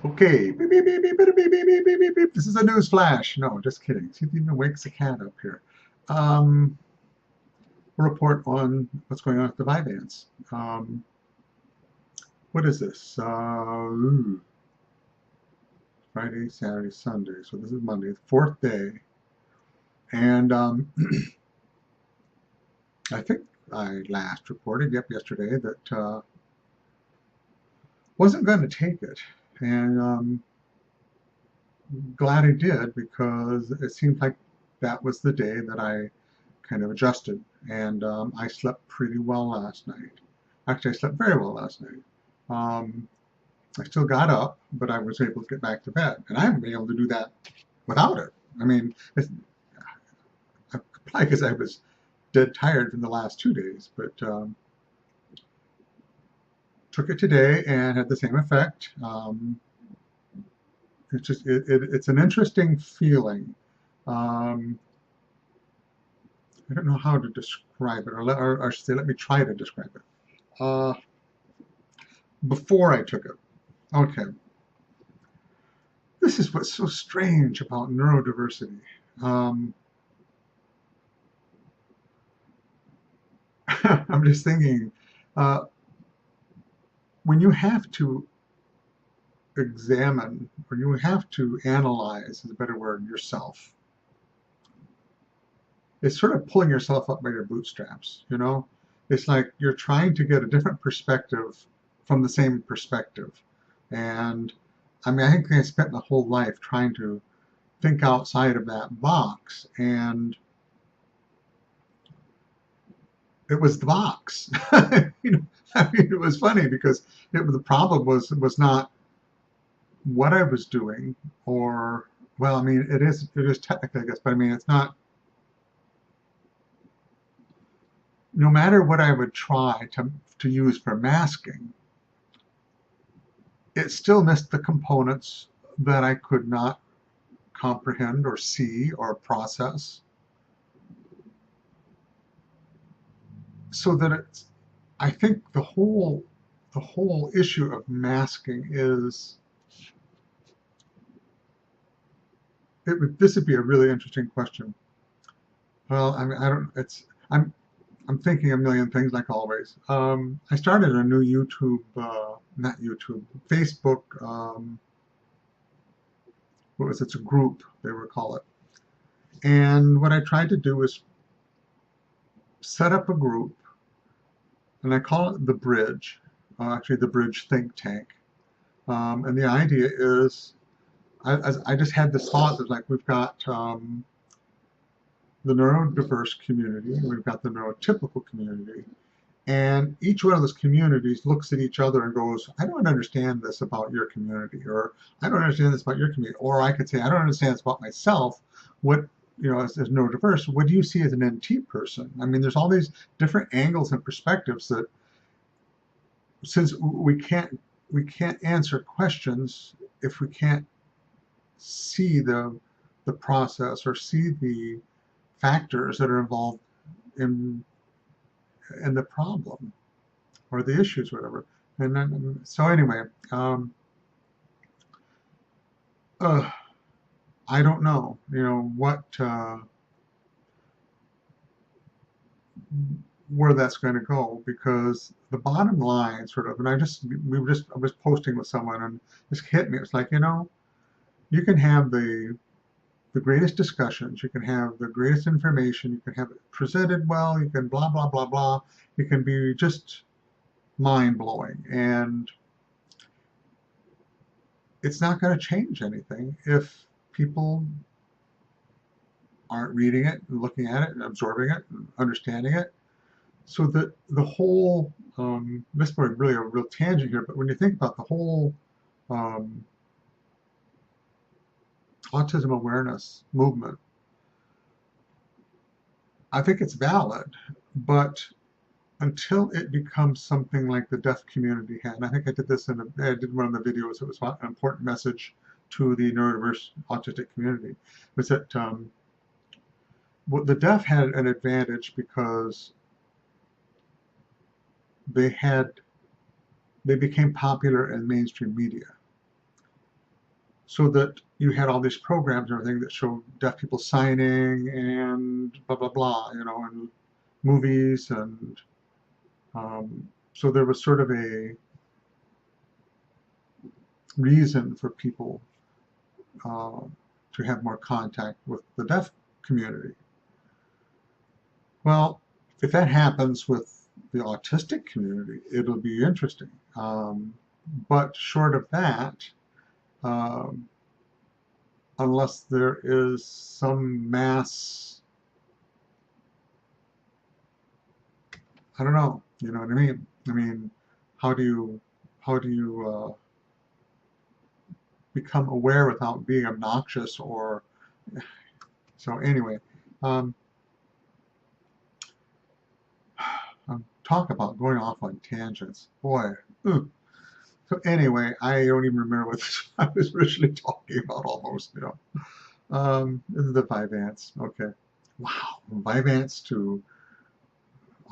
Okay, beep, beep, beep, beep, beep, beep, beep, beep, beep, beep, beep. This is a news flash. No, just kidding. See if it even wakes the cat up here. Um, a report on what's going on at the Vyvanse. What is this? Friday, Saturday, Sunday. So this is Monday, the fourth day. And I think I last reported, yesterday, that wasn't going to take it. And glad I did because it seemed like that was the day that I kind of adjusted, and I slept pretty well last night. Actually, I slept very well last night. Um, I still got up, but I was able to get back to bed, and I haven't been able to do that without it. I mean, it's probably because I was dead tired from the last 2 days, but took it today and had the same effect. It's an interesting feeling. Um, I don't know how to describe it, or I should say, let me try to describe it. Uh, Before I took it. Okay. This is what's so strange about neurodiversity. Um, I'm just thinking, uh, when you have to examine, or you have to analyze, is a better word, yourself, it's sort of pulling yourself up by your bootstraps, you know? It's like you're trying to get a different perspective from the same perspective. And I mean, I think I spent my whole life trying to think outside of that box, and it was the box. you know, I mean, it was funny because the problem was not what I was doing, or well, I mean, it is technically, I guess, but I mean, it's not. No matter what I would try to use for masking, it still missed the components that I could not comprehend or see or process. So that it's, I think the whole issue of masking is this would be a really interesting question. Well, I mean, I don't. I'm thinking a million things like always. I started a new YouTube, not YouTube, Facebook. What was it? It's a group they would call it. And what I tried to do is set up a group, and I call it the Bridge. Actually, the Bridge Think Tank. And the idea is, I just had this thought that like we've got the neurodiverse community, and we've got the neurotypical community. And each one of those communities looks at each other and goes, I don't understand this about your community, or I don't understand this about your community. Or I could say, I don't understand this about myself. What, as neurodiverse, what do you see as an NT person? I mean, there's all these different angles and perspectives that, since we can't answer questions if we can't see the process or see the factors that are involved in the problem or the issues, whatever. And then, so anyway, uh, I don't know, what, where that's going to go, because the bottom line, sort of, and I was posting with someone, and this hit me. It's like, you can have the greatest discussions, you can have the greatest information, you can have it presented well, you can blah blah blah blah, you can be just mind blowing, and it's not going to change anything if people aren't reading it and looking at it and absorbing it and understanding it. So the whole, this is really a real tangent here, but when you think about the whole um, autism awareness movement, I think it's valid, but until it becomes something like the deaf community had, and I think I did one of the videos. It was an important message to the neurodiverse autistic community, was that the deaf had an advantage because they became popular in mainstream media. so that you had all these programs and everything that showed deaf people signing and blah blah blah, and movies, and so there was sort of a reason for people uh, to have more contact with the deaf community. Well, if that happens with the autistic community, it'll be interesting. But short of that, um, unless there is some mass, I don't know, you know what I mean? I mean, how do you become aware without being obnoxious or so anyway. um, Talk about going off on tangents, boy. Ugh. So anyway, I don't even remember what I was originally talking about almost, this is the Vyvanse. Okay. Wow, Vyvanse to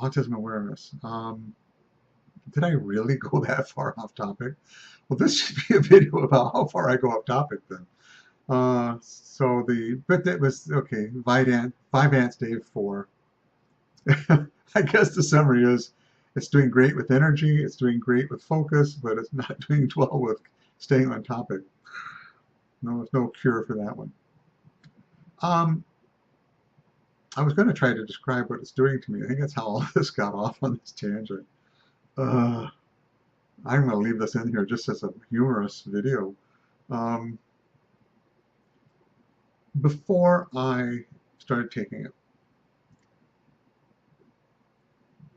autism awareness. Did I really go that far off topic? Well, this should be a video about how far I go off topic then. But that was, okay, Vyvanse Day 4. I guess the summary is it's doing great with energy, it's doing great with focus, but it's not doing well with staying on topic. No, there's no cure for that one. I was going to try to describe what it's doing to me. I think that's how all this got off on this tangent. I'm going to leave this in here just as a humorous video. Before I started taking it,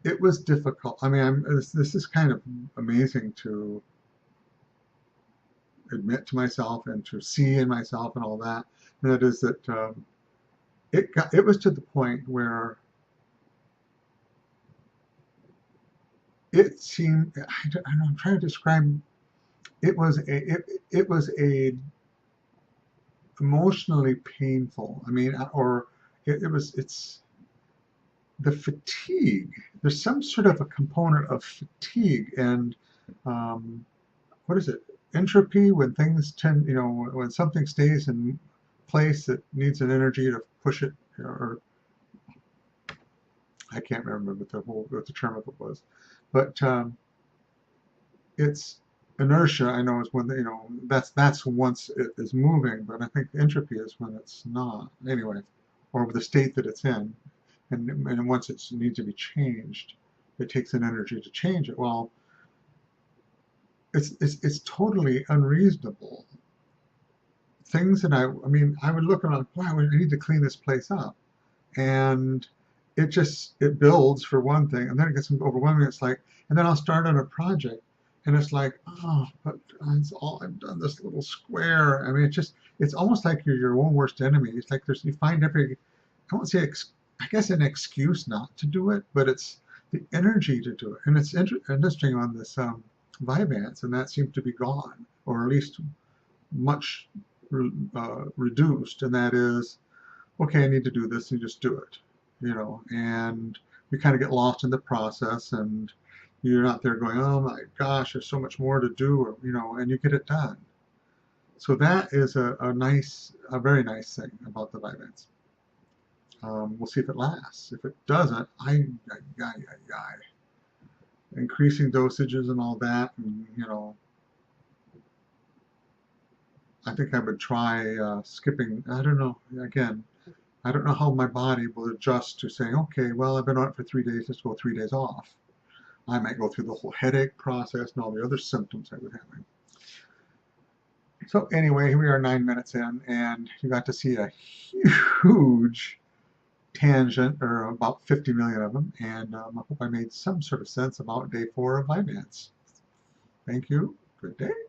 it was difficult. I mean, this is kind of amazing to admit to myself and to see in myself and all that. And that is that it was to the point where it seemed, I don't know, I'm trying to describe, it was a emotionally painful. I mean, it's the fatigue. There's some sort of a component of fatigue and what is it? Entropy, when things tend, when something stays in place that needs an energy to push it, or I can't remember what the term of it was, but it's inertia. I know is when that's once it is moving, but I think entropy is when it's not. Anyway, or the state that it's in, and once it needs to be changed, it takes an energy to change it. Well, it's totally unreasonable. Things that I would look around, wow, I need to clean this place up, and it builds for one thing, and then it gets overwhelming. It's like, and then I'll start on a project, and it's like, oh, but it's all I've done, this little square. I mean, it's almost like you're your own worst enemy. It's like you find every, I won't say, I guess an excuse not to do it, but it's the energy to do it. And it's interesting on this Vyvanse, and that seems to be gone, or at least much reduced. And that is, okay, I need to do this, and you just do it, and you kind of get lost in the process, and you're not there going, oh my gosh, there's so much more to do, or, and you get it done. So that is a very nice thing about the Vyvanse. We'll see if it lasts. If it doesn't, increasing dosages and all that, and I think I would try skipping. I don't know. Again, I don't know how my body will adjust to saying, okay, well, I've been on it for 3 days. Let's go 3 days off. I might go through the whole headache process and all the other symptoms I would have. So anyway, here we are 9 minutes in, and you got to see a huge tangent, or about 50 million of them, and I hope I made some sort of sense about day 4 of Vyvanse. Thank you. Good day.